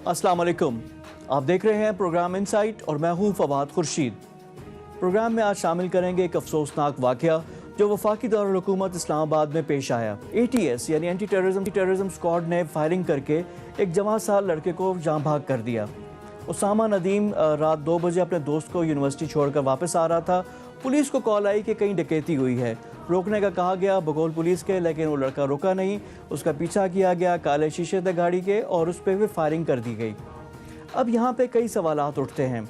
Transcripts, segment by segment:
अस्सलाम वालेकुम। आप देख रहे हैं प्रोग्राम इनसाइट और मैं हूं फवाद खुर्शीद। प्रोग्राम में आज शामिल करेंगे एक अफसोसनाक वाक़या जो वफाकी दारुल हुकूमत इस्लामाबाद में पेश आया। ATS यानी एंटी टेररिज्म स्क्वाड ने फायरिंग करके एक जवां साल लड़के को जाँ भाग कर दिया। उसामा नदीम रात 2 बजे अपने दोस्त को यूनिवर्सिटी छोड़कर वापस आ रहा था। पुलिस को कॉल आई कि कहीं डकैती हुई है। रोकने का कहा गया बकौल पुलिस के, लेकिन वो लड़का रुका नहीं। उसका पीछा किया गया, काले शीशे थे गाड़ी के और उस पर भी फायरिंग कर दी गई। अब यहाँ पे कई सवालात उठते हैं।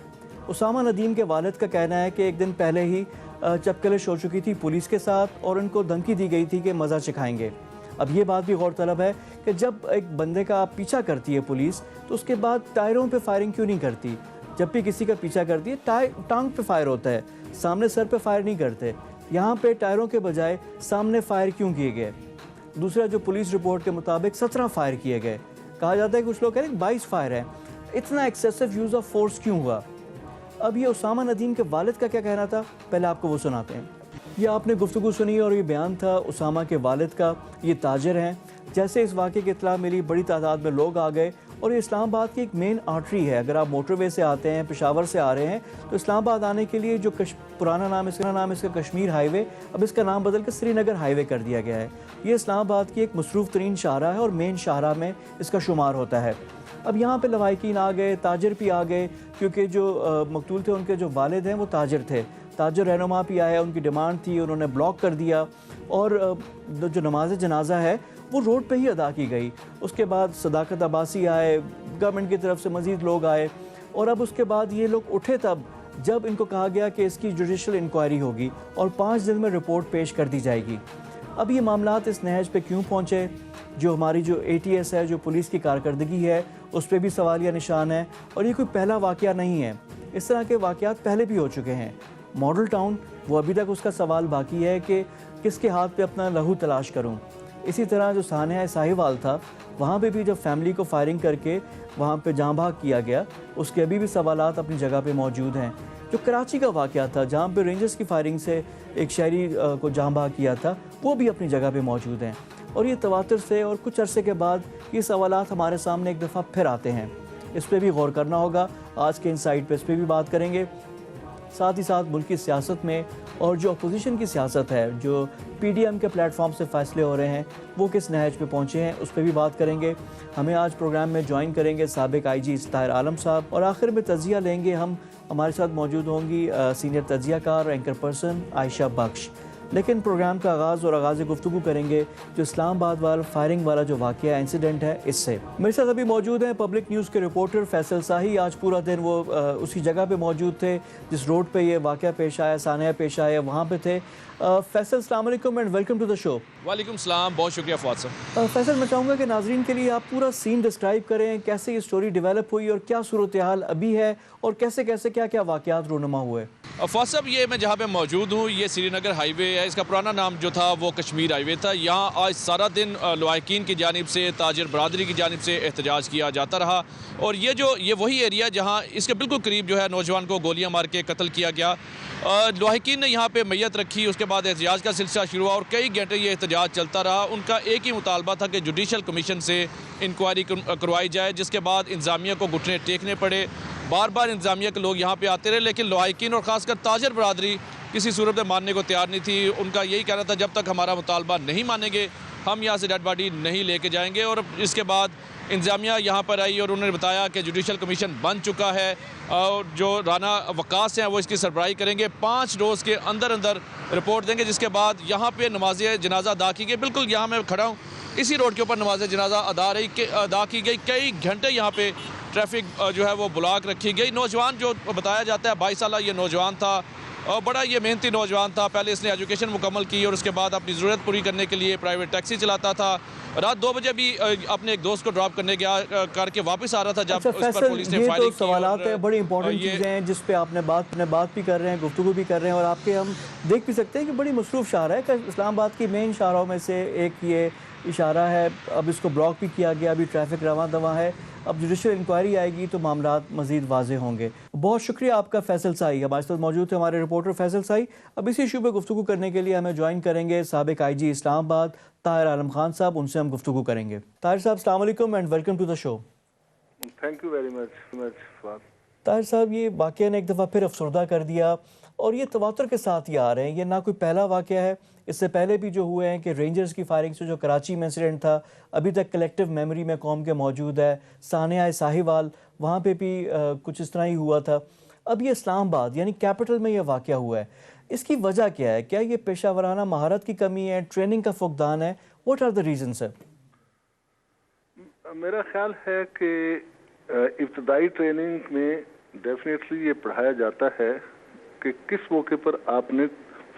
उसामा नदीम के वालिद का कहना है कि एक दिन पहले ही चपकलिश हो चुकी थी पुलिस के साथ और उनको धमकी दी गई थी कि मज़ा चखाएंगे। अब ये बात भी गौरतलब है कि जब एक बंदे का पीछा करती है पुलिस तो उसके बाद टायरों पे फायरिंग क्यों नहीं करती। जब भी किसी का पीछा करती है टांग पे फायर होता है, सामने सर पे फायर नहीं करते। यहाँ पे टायरों के बजाय सामने फायर क्यों किए गए। दूसरा, जो पुलिस रिपोर्ट के मुताबिक 17 फायर किए गए। कहा जाता है कि कुछ लोग कह रहे हैं 22 फायर है। इतना एक्सेसिव यूज़ ऑफ फोर्स क्यों हुआ। अब ये उसामा नदीम के वालिद का क्या कहना था, पहले आपको वो सुनाते हैं। ये आपने गुफ्तगू सुनी और ये बयान था उसामा के वालिद का। ये ताजिर हैं। जैसे इस वाक़े की इत्तला मिली, बड़ी तादाद में लोग आ गए और ये इस्लामाबाद की एक मेन आर्टरी है। अगर आप मोटरवे से आते हैं, पेशावर से आ रहे हैं, तो इस्लामाबाद आने के लिए जो पुराना नाम इसका कश्मीर हाईवे, अब इसका नाम बदल कर श्रीनगर हाईवे कर दिया गया है। ये इस्लामाबाद की एक मसरूफ़ तरीन शाहरा है और मेन शाहरा में इसका शुमार होता है। अब यहाँ पे लवाहिकीन आ गए, ताजिर भी आ गए, क्योंकि जो मकतूल थे उनके जो वालिद हैं वो ताजिर थे। ताजिर रहनुमा भी आया, उनकी डिमांड थी, उन्होंने ब्लॉक कर दिया और जो नमाज जनाजा है वो रोड पे ही अदा की गई। उसके बाद सदाकत अब्बासी आए, गवर्नमेंट की तरफ से मज़ीद लोग आए और अब उसके बाद ये लोग उठे तब जब इनको कहा गया कि इसकी जुडिशल इंक्वायरी होगी और 5 दिन में रिपोर्ट पेश कर दी जाएगी। अब ये मामलात इस नहज पे क्यों पहुँचे, जो हमारी जो ATS है, जो पुलिस की कारकर्दगी है, उस पर भी सवालिया निशान है। और ये कोई पहला वाक़या नहीं है, इस तरह के वाक़यात पहले भी हो चुके हैं। मॉडल टाउन, वो अभी तक उसका सवाल बाकी है कि किसके हाथ पे अपना लहू तलाश करूं। इसी तरह जो सानिया साहिवाल था, वहाँ पे भी जब फैमिली को फायरिंग करके वहाँ पे जाँ भाग किया गया, उसके अभी भी सवालात अपनी जगह पे मौजूद हैं। जो कराची का वाक़या था, जहाँ पे रेंजर्स की फायरिंग से एक शहरी को जाँ भाग किया था, वो भी अपनी जगह पे मौजूद हैं। और ये तवातर से और कुछ अरसे के बाद ये सवालात हमारे सामने एक दफ़ा फिर आते हैं। इस पर भी गौर करना होगा। आज के इनसाइट पे इस पर भी बात करेंगे। साथ ही साथ मुल्क की सियासत में और जो अपोजिशन की सियासत है, जो PDM के प्लेटफॉर्म से फ़ैसले हो रहे हैं, वो किस नहज पे पहुँचे हैं, उस पर भी बात करेंगे। हमें आज प्रोग्राम में ज्वाइन करेंगे साबिक IG ताहिर आलम साहब और आखिर में तजिया लेंगे हम। हमारे साथ मौजूद होंगी सीनियर तजियाकार एंकर पर्सन आयशा बख्श। लेकिन प्रोग्राम का आगाज़ और आगाज़ गुफ्तगू करेंगे जो इस्लामाबाद वाला फायरिंग वाला जो वाक़या इंसिडेंट है, इससे। मेरे साथ अभी मौजूद हैं पब्लिक न्यूज़ के रिपोर्टर फैसल शाही। आज पूरा दिन वो उसी जगह पे मौजूद थे जिस रोड पे ये वाक़या पेश आया, सानिया पेश आया, वहाँ पे थे। फैसल, अस्सलाम वालेकुम and welcome to the show. वालेकुम सलाम, बहुत शुक्रिया फवाद साहब। फैसल, मैं चाहूँगा कि नाजरीन के लिए आप पूरा सीन डिस्क्राइब करें, कैसे ये स्टोरी डेवलप हुई और क्या सूरत हाल अभी है और कैसे कैसे क्या क्या वाक़यात रूनुमा हुए। फवाद साहब, ये मैं जहाँ पे मौजूद हूँ, ये श्रीनगर हाईवे है। इसका पुराना नाम जो था वो कश्मीर हाईवे था। यहाँ आज सारा दिन लवाहिकीन की जानिब से, ताजिर बरादरी की जानिब से एहतजाज किया जाता रहा। और ये वही एरिया जहाँ इसके बिल्कुल करीब जो है नौजवान को गोलियाँ मार के कत्ल किया गया। लवाहिकीन ने यहाँ पे मैयत रखी, उसके बाद एहतजाज का सिलसिला शुरू हुआ और कई घंटे ये एहतजाज चलता रहा। उनका एक ही मुतालबा था कि जुडिशल कमीशन से इंक्वायरी करवाई जाए, जिसके बाद इंतज़ामिया को घुटने टेकने पड़े। बार बार इंतज़ामिया के लोग यहाँ पे आते रहे, लेकिन लवाहिकीन और ख़ासकर ताजिर बरादरी किसी सूरत में मानने को तैयार नहीं थी। उनका यही कहना था जब तक हमारा मुतालबा नहीं मानेंगे हम यहाँ से डेड बॉडी नहीं लेके जाएंगे। और इसके बाद इंतज़ामिया यहाँ पर आई और उन्होंने बताया कि जुडिशल कमीशन बन चुका है और जो राना वकास हैं वो इसकी सरबराही करेंगे। 5 रोज़ के अंदर अंदर रिपोर्ट देंगे, जिसके बाद यहाँ पे नमाज जनाजा अदा की गई। बिल्कुल यहाँ मैं खड़ा हूँ, इसी रोड के ऊपर नमाज जनाजा अदा की गई। कई घंटे यहाँ पे ट्रैफिक जो है वो ब्लॉक रखी गई। नौजवान जो बताया जाता है 22 साल ये नौजवान था और बड़ा ये मेहनती नौजवान था। पहले इसने एजुकेशन मुकम्मल की और उसके बाद अपनी ज़रूरत पूरी करने के लिए प्राइवेट टैक्सी चलाता था। रात 2 बजे भी अपने एक दोस्त को ड्रॉप करने गया करके वापस आ रहा था जब उस पर पुलिस ने फायरिंग की। सवालात है, बड़ी इंपॉर्टेंट चीज़ें हैं जिस पे आपने बात भी कर रहे हैं, गुफ्तगू भी कर रहे हैं और आपके हम देख भी सकते हैं कि बड़ी मसरूफ़ शाहरा है। इस्लामाबाद की मेन शाहराओं में से एक ये इशारा है। अब इसको ब्लॉक भी किया गया, अभी ट्रैफिक रवां दवा है। अब जुडिशल इंक्वायरी आएगी तो मामलात मज़ीद वाज़ेह होंगे। बहुत शुक्रिया आपका फैसल साई। हमारे साथ मौजूद थे हमारे रिपोर्टर फैसल साई। अब इसी इशू पर गुफ्तगू करने के लिए हमें ज्वाइन करेंगे साबिक IG इस्लामाबाद ताहिर आलम खान साहब, उनसे हम गुफ्तगू करेंगे। ताहिर साहब, अस्सलाम वालेकुम and welcome to the show. Thank you very much Fawad. Tahir साहब, ये वाक़या ने एक दफ़ा फिर अफसरदा कर दिया और ये तवातुर के साथ ही आ रहे हैं। ये ना कोई पहला वाक़या है, इससे पहले भी जो हुए हैं कि रेंजर्स की फायरिंग से जो कराची में इंसिडेंट था, अभी तक कलेक्टिव मेमोरी में कौम के मौजूद है। सानिया साहिवाल, वहाँ पे भी कुछ इस तरह ही हुआ था। अब ये इस्लामाबाद यानी कैपिटल में ये वाक़या हुआ है, इसकी वजह क्या है? क्या ये पेशा वराना महारत की कमी है, ट्रेनिंग का फुकदान है? What are the reasons sir? मेरा ख्याल है कि इब्तदाई ट्रेनिंग में डेफिनेटली ये पढ़ाया जाता है कि किस मौके पर आपने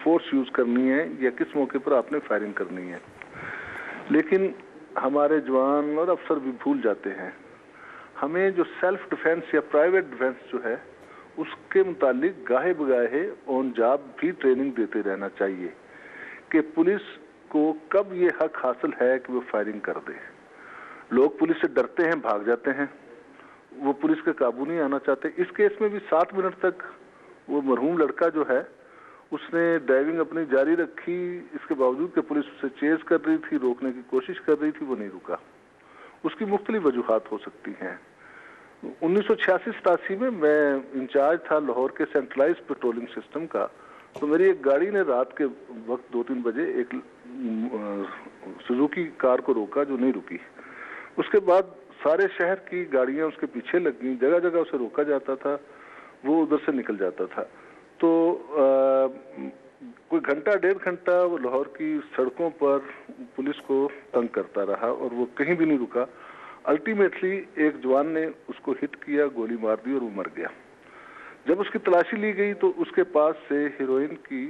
फोर्स यूज करनी है या किस मौके पर आपने फायरिंग करनी है, लेकिन हमारे जवान और अफसर भी भूल जाते हैं। हमें जो सेल्फ डिफेंस या प्राइवेट डिफेंस जो है उसके मुतालिक गाहे बगाहे ऑन जॉब भी ट्रेनिंग देते रहना चाहिए कि पुलिस को कब ये हक हासिल है कि वो फायरिंग कर दे। लोग पुलिस से डरते हैं, भाग जाते हैं, वो पुलिस के काबू नहीं आना चाहते। इस केस में भी 7 मिनट तक वो मरहूम लड़का जो है उसने ड्राइविंग अपनी जारी रखी, इसके बावजूद कि पुलिस उसे चेज कर रही थी, रोकने की कोशिश कर रही थी, वो नहीं रुका। उसकी मुख्तलिफ वजूहात हो सकती हैं। 1986-87 में मैं इंचार्ज था लाहौर के सेंट्रलाइज पेट्रोलिंग सिस्टम का, तो मेरी एक गाड़ी ने रात के वक्त 2-3 बजे एक सुजुकी कार को रोका जो नहीं रुकी। उसके बाद सारे शहर की गाड़ियां उसके पीछे लग गई, जगह जगह उसे रोका जाता था, वो उधर से निकल जाता था। तो कोई घंटा 1.5 घंटा वो लाहौर की सड़कों पर पुलिस को तंग करता रहा और वो कहीं भी नहीं रुका। अल्टीमेटली एक जवान ने उसको हिट किया, गोली मार दी और वो मर गया। जब उसकी तलाशी ली गई तो उसके पास से हेरोइन की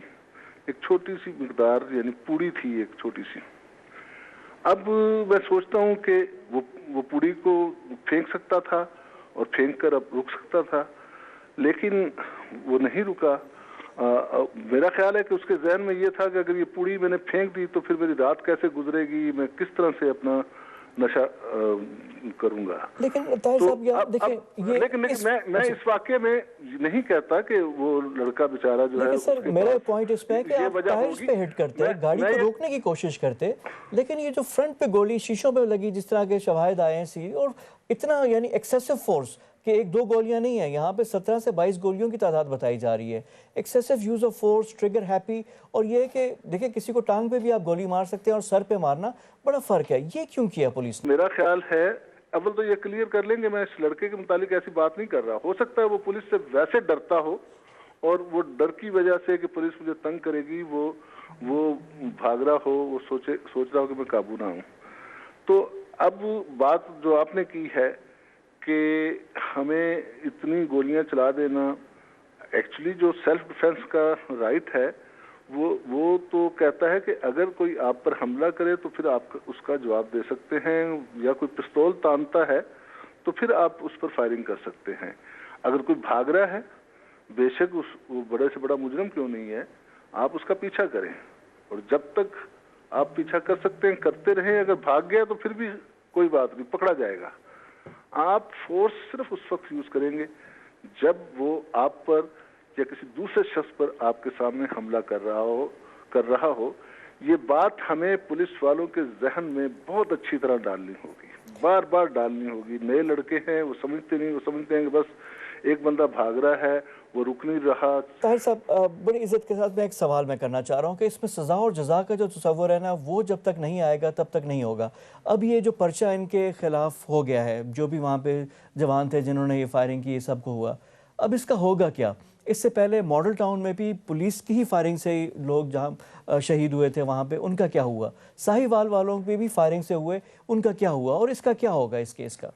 एक छोटी सी मिकदार यानी पूड़ी थी, एक छोटी सी। अब मैं सोचता हूँ कि वो पूड़ी को फेंक सकता था और फेंक कर अब रुक सकता था, लेकिन वो नहीं रुका। मेरा ख्याल है कि उसके जहन में ये था कि अगर ये पूड़ी मैंने फेंक दी तो फिर मेरी रात कैसे गुजरेगी, मैं किस तरह से अपना नशा करूंगा। लेकिन ताहिर साहब यार देखिए, लेकिन मैं इस वाक्य में नहीं कहता कि वो लड़का बेचारा जो है। सर मेरा पॉइंट इस पे है कि आप टायर्स पे हिट करते हैं, गाड़ी को रोकने की कोशिश करते, लेकिन ये जो फ्रंट पे गोली शीशों पे लगी, जिस तरह के शवाहिद आए हैं और इतना यानी एक्सेसिव फोर्स कि 1-2 गोलियां नहीं है, यहाँ पे 17 से 22 गोलियों की तादाद बताई जा रही है। Excessive use of force, trigger happy, और ये कि देखिए किसी को टांग पे भी आप गोली मार सकते हैं और सर पे मारना बड़ा फर्क है। ये क्यों किया पुलिस ने? मेरा ख्याल है अव्वल तो ये क्लियर कर लेंगे, मैं इस लड़के के मुतालिक ऐसी बात नहीं कर रहा। हो सकता है वो पुलिस से वैसे डरता हो और वो डर की वजह से कि पुलिस मुझे तंग करेगी वो भाग रहा हो, वो सोच रहा हो कि मैं काबू ना हूं। तो अब बात जो आपने की है कि हमें इतनी गोलियां चला देना, एक्चुअली जो सेल्फ डिफेंस का राइट है वो तो कहता है कि अगर कोई आप पर हमला करे तो फिर आप उसका जवाब दे सकते हैं, या कोई पिस्तौल तानता है तो फिर आप उस पर फायरिंग कर सकते हैं। अगर कोई भाग रहा है, बेशक वो बड़े से बड़ा मुजरिम क्यों नहीं है, आप उसका पीछा करें और जब तक आप पीछा कर सकते हैं करते रहें। अगर भाग गया तो फिर भी कोई बात नहीं, पकड़ा जाएगा। आप फोर्स सिर्फ उस वक्त यूज करेंगे जब वो आप पर या किसी दूसरे शख्स पर आपके सामने हमला कर रहा हो। ये बात हमें पुलिस वालों के जहन में बहुत अच्छी तरह डालनी होगी, बार बार डालनी होगी। नए लड़के हैं, वो समझते नहीं, वो समझते हैं कि बस एक बंदा भाग रहा है, वो रुक नहीं रहा। ताहिर साहब बड़ी इज्जत के साथ मैं एक सवाल मैं करना चाह रहा हूँ कि इसमें सज़ा और जज़ा का जो तस्वुर है ना, वो जब तक नहीं आएगा तब तक नहीं होगा। अब ये जो पर्चा इनके खिलाफ हो गया है, जो भी वहाँ पे जवान थे जिन्होंने ये फायरिंग की, ये सब को हुआ, अब इसका होगा क्या? इससे पहले मॉडल टाउन में भी पुलिस की ही फायरिंग से लोग जहाँ शहीद हुए थे, वहाँ पे उनका क्या हुआ? साहिवाल वालों पे भी फायरिंग से हुए, उनका क्या हुआ? और इसका क्या होगा इस केस का?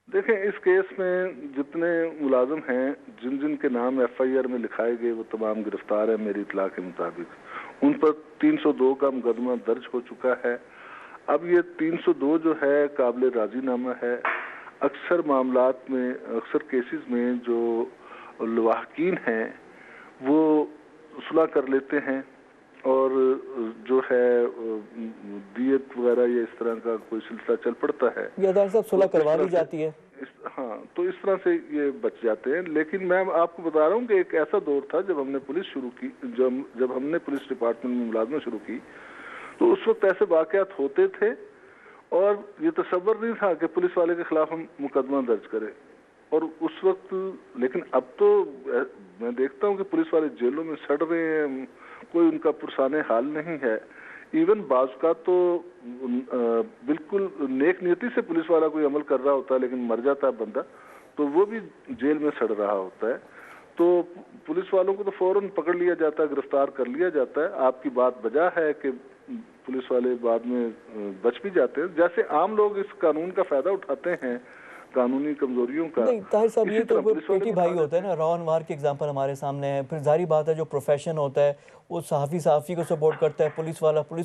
देखें, इस केस में जितने मुलाजिम हैं, जिन जिन के नाम FIR में लिखाए गए, वो तमाम गिरफ्तार हैं मेरी इत्तला के मुताबिक। उन पर 302 का मुकदमा दर्ज हो चुका है। अब ये 302 जो है काबिल राजीनामा है। अक्सर मामलात में, अक्सर केसेस में जो लवाहकीन हैं वो सुलह कर लेते हैं और जो है दियत वगैरह या इस तरह का कोई सिलसिला चल पड़ता है, साहब सुलह करवा ली जाती है। हाँ, तो इस तरह से ये बच जाते हैं। लेकिन मैं आपको बता रहा हूँ कि एक ऐसा दौर था जब हमने पुलिस शुरू की, जब हमने पुलिस डिपार्टमेंट में मुलाजमत शुरू की, तो उस वक्त ऐसे वाकयात होते थे اور یہ تصور نہیں تھا کہ پولیس والے کے خلاف ہم مقدمہ درج کریں. اور اس وقت لیکن اب تو میں دیکھتا ہوں کہ پولیس والے جیلوں میں سڑ رہے ہیں, کوئی ان کا پرسان حال نہیں ہے. ایون بعض کا تو بالکل نیک نیتی سے پولیس والا کوئی عمل کر رہا ہوتا ہے لیکن مر جاتا ہے بندہ, تو وہ بھی جیل میں سڑ رہا ہوتا ہے. تو پولیس والوں کو تو فوراً پکڑ لیا جاتا ہے, گرفتار کر لیا جاتا ہے. آپ کی بات بجا ہے کہ پولیس والے بعد میں بچ بھی جاتے ہیں. جیسے عام لوگ اس قانون کا فائدہ اٹھاتے ہیں قانونی کمزوریوں کا, نہیں طاہر صاحب, یہ تو پیٹی بھائی ہوتا ہے نا, را انوار کی ایگزامپل ہمارے سامنے ہے. پھر ظاہری بات ہے جو پروفیشن ہوتا ہے وہ صحافی کو سپورٹ کرتا ہے, پولیس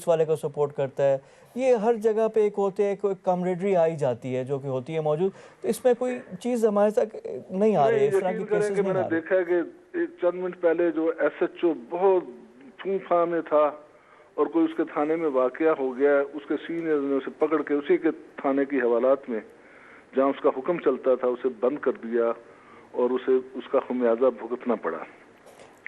والے کو سپورٹ کرتا ہے. یہ ہر جگہ پہ ایک ہوتے ہیں, کوئی کامریڈری آئی جاتی ہے جو کہ ہوتی ہے موجود. تو اس میں کوئی چیز ہمارے تک نہیں آ رہی ہے, اس طرح کی کیسز نہیں آ رہے. میں نے دیکھا ہے کہ چند منٹ پہلے جو ایس ایچ او بہت پھوں پھاں میں تھا اور کوئی اس کے تھانے میں واقعہ ہو گیا, اس کے سینئر نے اسے پکڑ کے اسی کے تھانے کی حوالات میں جہاں اس کا حکم چلتا تھا اسے بند کر دیا اور اسے اس کا خمیازہ بھگتنا پڑا.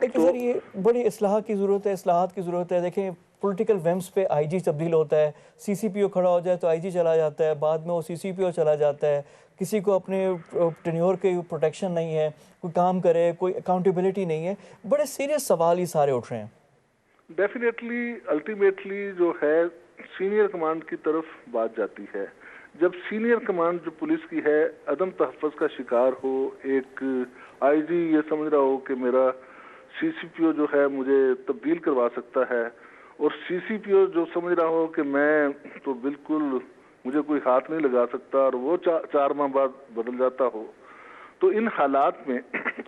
لیکن سر یہ بڑی اصلاحات کی ضرورت ہے. دیکھیں پولیٹیکل ویمز پہ آئی جی تبدیل ہوتا ہے, سی سی پی او کھڑا ہو جائے تو آئی جی چلا جاتا ہے, بعد میں وہ سی سی پی او چلا جاتا ہے. کسی کو اپنے ٹینیور کی پروٹیکشن نہیں ہے, کوئی کام کرے, کوئی اکاؤنٹیبلٹی نہیں ہے. بڑے سیریس سوال یہ سارے اٹھ رہے ہیں. ڈیفینیٹلی الٹیمیٹلی جو ہے سینئر کمانڈ کی طرف بات جاتی ہے. جب سینئر کمانڈ جو پولیس کی ہے عدم تحفظ کا شکار ہو, ایک آئی جی یہ سمجھ رہا ہو کہ میرا سی سی پی او جو ہے مجھے تبدیل کروا سکتا ہے, اور سی سی پی او جو سمجھ رہا ہو کہ میں تو بالکل مجھے کوئی ہاتھ نہیں لگا سکتا, اور وہ 4 ماہ بعد بدل جاتا ہو, تو ان حالات میں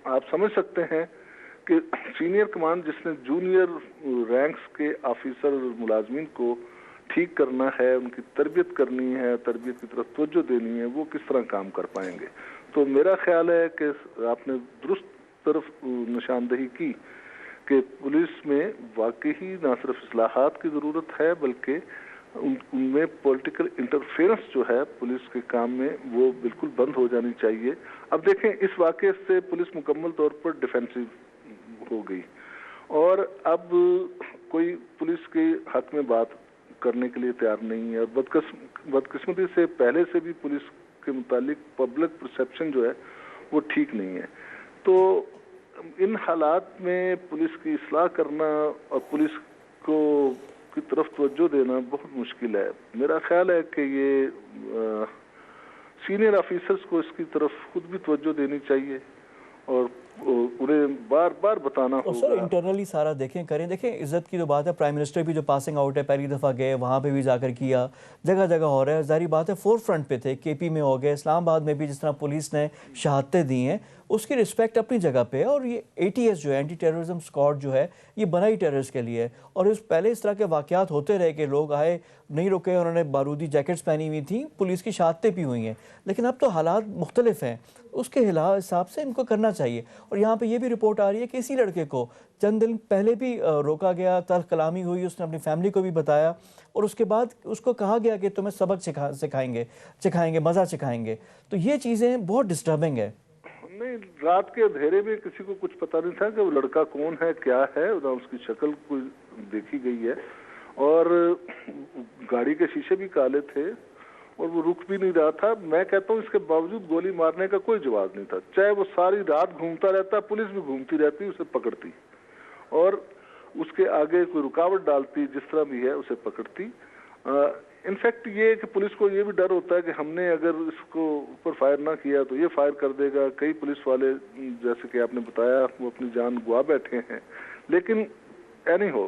آپ سمجھ سکتے ہیں کہ سینئر کمانڈ جس نے جونیئر رینکس کے آفیسر ملازمین کو ٹھیک کرنا ہے, ان کی تربیت کرنی ہے, تربیت کی طرف توجہ دینی ہے, وہ کس طرح کام کر پائیں گے. تو میرا خیال ہے کہ آپ نے درست طرف نشاندہی کی کہ پولیس میں واقعی نہ صرف اصلاحات کی ضرورت ہے بلکہ ان میں پولیٹیکل انٹرفیئرنس جو ہے پولیس کے کام میں وہ بالکل بند ہو جانی چاہیے. اب دیکھیں اس واقعے سے پولیس مکمل طور پر ڈیفینسو ہو گئی, اور اب کوئی پولیس کے حق میں بات کرنے کے لیے تیار نہیں ہے. اور بدقسمتی سے پہلے سے بھی پولیس کے متعلق پبلک پرسیپشن جو ہے وہ ٹھیک نہیں ہے. تو ان حالات میں پولیس کی اصلاح کرنا اور پولیس کو کی طرف توجہ دینا بہت مشکل ہے. میرا خیال ہے کہ یہ سینئر آفیسرز کو اس کی طرف خود بھی توجہ دینی چاہیے اور انہیں بار بار بتانا ہوگا. سر انٹرنلی سارا دیکھیں عزت کی جو بات ہے, پرائم منسٹر بھی جو پاسنگ آؤٹ ہے پہلی دفعہ گئے, وہاں پہ بھی جا کر کیا, جگہ جگہ ہو رہا ہے. ظاہری بات ہے فور فرنٹ پہ تھے, کے پی میں ہو گئے, اسلام آباد میں بھی جس طرح پولیس نے شہادتیں دی ہیں اس کی رسپیکٹ اپنی جگہ پہ ہے. اور یہ اے ٹی ایس جو ہے اینٹی ٹیررزم اسکواڈ جو ہے یہ بنا ہی ٹیررز کے لیے, اور پہلے اس طرح کے واقعات ہوتے رہے کہ لوگ آئے نہیں رکے, انہوں نے بارودی جیکٹس پہنی ہوئی تھیں, پولیس کی شہادتیں بھی ہوئی ہیں. لیکن اب تو حالات مختلف ہیں, اس کے حساب سے ان کو کرنا چاہیے. اور یہاں پہ یہ بھی رپورٹ آ رہی ہے کہ اسی لڑکے کو چند دن پہلے بھی روکا گیا, تلخ کلامی ہوئی, اس نے اپنی فیملی کو بھی بتایا, اور اس کے بعد اس کو کہا گیا کہ تمہیں سبق سکھائیں گے, مزہ سکھائیں گے. تو یہ چیزیں بہت ڈسٹربنگ ہے. نہیں, رات کے اندھیرے میں کسی کو کچھ پتہ نہیں تھا کہ وہ لڑکا کون ہے, کیا ہے, نہ اس کی شکل کوئی دیکھی گئی ہے, اور گاڑی کے شیشے بھی کالے تھے اور وہ رک بھی نہیں رہا تھا. میں کہتا ہوں اس کے باوجود گولی مارنے کا کوئی جواز نہیں تھا. چاہے وہ ساری رات گھومتا رہتا, پولیس بھی گھومتی رہتی, اسے پکڑتی اور اس کے آگے کوئی رکاوٹ ڈالتی, جس طرح بھی ہے اسے پکڑتی. انفیکٹ یہ کہ پولیس کو یہ بھی ڈر ہوتا ہے کہ ہم نے اگر اس کو اوپر فائر نہ کیا تو یہ فائر کر دے گا. کئی پولیس والے جیسے کہ آپ نے بتایا وہ اپنی جان گوا بیٹھے ہیں. لیکن اینی ہو,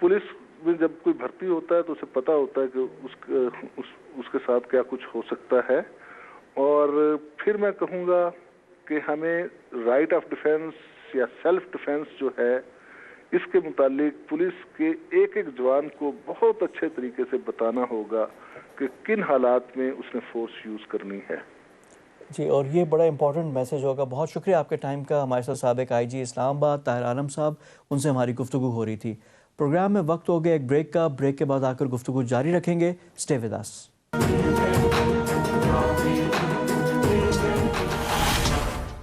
پولیس میں جب کوئی بھرتی ہوتا ہے تو اسے پتہ ہوتا ہے کہ اس کے ساتھ کیا کچھ ہو سکتا ہے. اور پھر میں کہوں گا کہ ہمیں رائٹ آف ڈیفینس یا سیلف ڈیفینس جو ہے اس کے متعلق پولیس کے ایک ایک جوان کو بہت اچھے طریقے سے بتانا ہوگا کہ کن حالات میں اس نے فورس یوز کرنی ہے. جی, اور یہ بڑا امپورٹنٹ میسج ہوگا. بہت شکریہ آپ کے ٹائم کا. ہمارے ساتھ سابق آئی جی اسلام آباد طاہر عالم صاحب, ان سے ہماری گفتگو ہو رہی تھی. پروگرام میں وقت ہو گیا ایک بریک کا. بریک کے بعد آ کر گفتگو جاری رکھیں گے. Stay with us.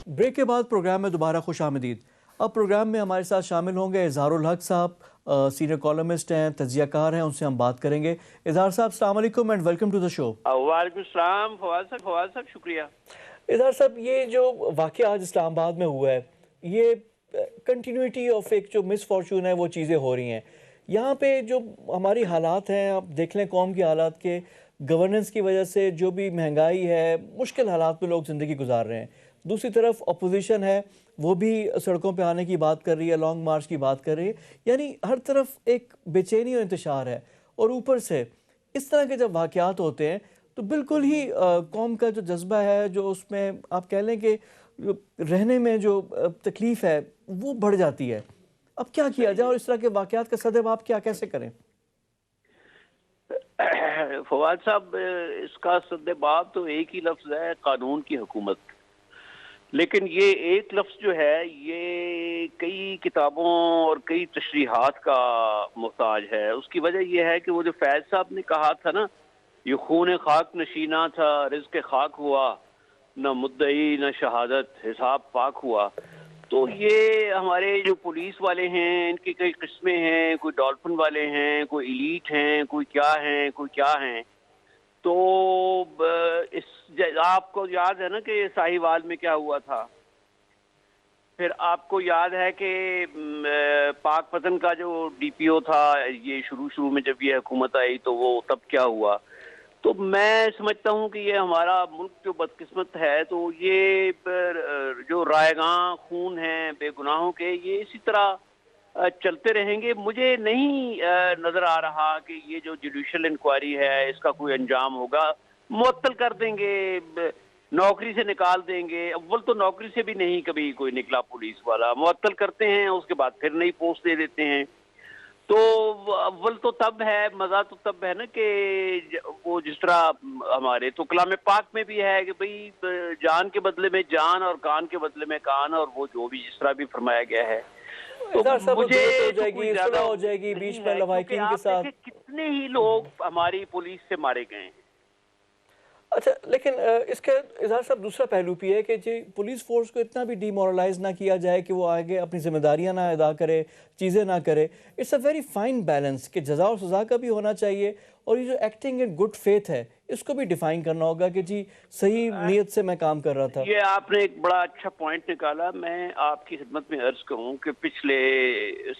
بریک کے بعد پروگرام میں دوبارہ خوش آمدید. अब प्रोग्राम में हमारे साथ शामिल होंगे इजहारुल हक साहब, सीनियर कॉलमिस्ट हैं, तज्जिया कार हैं, उनसे हम बात करेंगे। इजहार साहब, अस्सलाम वालेकुम and welcome to the show. वालेकुम सलाम फवाद साहब शुक्रिया। इजहार साहब, ये जो वाक़या आज इस्लामाबाद में हुआ है, ये कंटिन्यूटी ऑफ एक जो मिसफॉर्चून है वो चीज़ें हो रही हैं। यहाँ पे जो हमारी हालात हैं, आप देख लें कौम की हालात के गवर्नेंस की वजह से जो भी महंगाई है, मुश्किल हालात में लोग ज़िंदगी गुजार रहे हैं। दूसरी तरफ अपोजिशन है, वो भी सड़कों पे आने की बात कर रही है, लॉन्ग मार्च की बात कर रही है, यानी हर तरफ एक बेचैनी और इंतशार है। और ऊपर से इस तरह के जब वाक़यात होते हैं तो बिल्कुल ही कौम का जो जज्बा है, जो उसमें आप कह लें कि रहने में जो तकलीफ़ है वो बढ़ जाती है। अब क्या किया जाए और इस तरह के वाक़यात का सद्भाव क्या कैसे करें? फवाद साहब, इसका सद्भाव तो एक ही लफ्ज़ है, कानून की हुकूमत। लेकिन ये एक लफ्ज़ जो है ये कई किताबों और कई तशरीहात का मोहताज है। उसकी वजह यह है कि वो जो फैज़ साहब ने कहा था ना, ये खून खाक नशीना था, रिज़्क़ खाक हुआ, न मुद्दई न शहादत, हिसाब पाक हुआ। तो ये हमारे जो पुलिस वाले हैं इनकी कई किस्में हैं, कोई डॉल्फिन वाले हैं, कोई एलीट हैं, कोई क्या हैं। तो आपको याद है ना कि साहिवाल में क्या हुआ था। फिर आपको याद है कि पाक पतन का जो डीपीओ था, ये शुरू में जब ये हुकूमत आई तो वो तब क्या हुआ। तो मैं समझता हूँ कि ये हमारा मुल्क जो बदकिस्मत है, तो ये जो रायगां खून हैं बेगुनाहों के, ये इसी तरह चलते रहेंगे। मुझे नहीं नज़र आ रहा कि ये जो जुडिशल इंक्वायरी है इसका कोई अंजाम होगा। मुअत्तल कर देंगे, नौकरी से निकाल देंगे। अव्वल तो नौकरी से भी नहीं कभी कोई निकला पुलिस वाला, मुअत्तल करते हैं, उसके बाद फिर नई पोस्ट दे देते हैं। तो अव्वल तो तब है, मज़ा तो तब है ना कि वो जिस तरह हमारे तो कलाम पाक में भी है कि भाई जान के बदले में जान और कान के बदले में कान, और वो जो भी जिस तरह भी फरमाया गया है। तो मुझे हो जाएगी बीच में लवाहिकीन के साथ। कितने ही लोग हमारी पुलिस से मारे गए हैं। अच्छा, लेकिन इसका इजहार साहब दूसरा पहलू भी है कि जी पुलिस फोर्स को इतना भी डीमोरलाइज ना किया जाए कि वो आगे अपनी जिम्मेदारियां ना अदा करे, चीज़ें ना करे। It's a very fine balance कि जज़ा और सज़ा का भी होना चाहिए, और ये जो एक्टिंग इन गुड फेथ है इसको भी डिफाइन करना होगा कि जी सही नीयत से मैं काम कर रहा था। ये आपने एक बड़ा अच्छा पॉइंट निकाला। मैं आपकी खिदमत में अर्ज करूं कि पिछले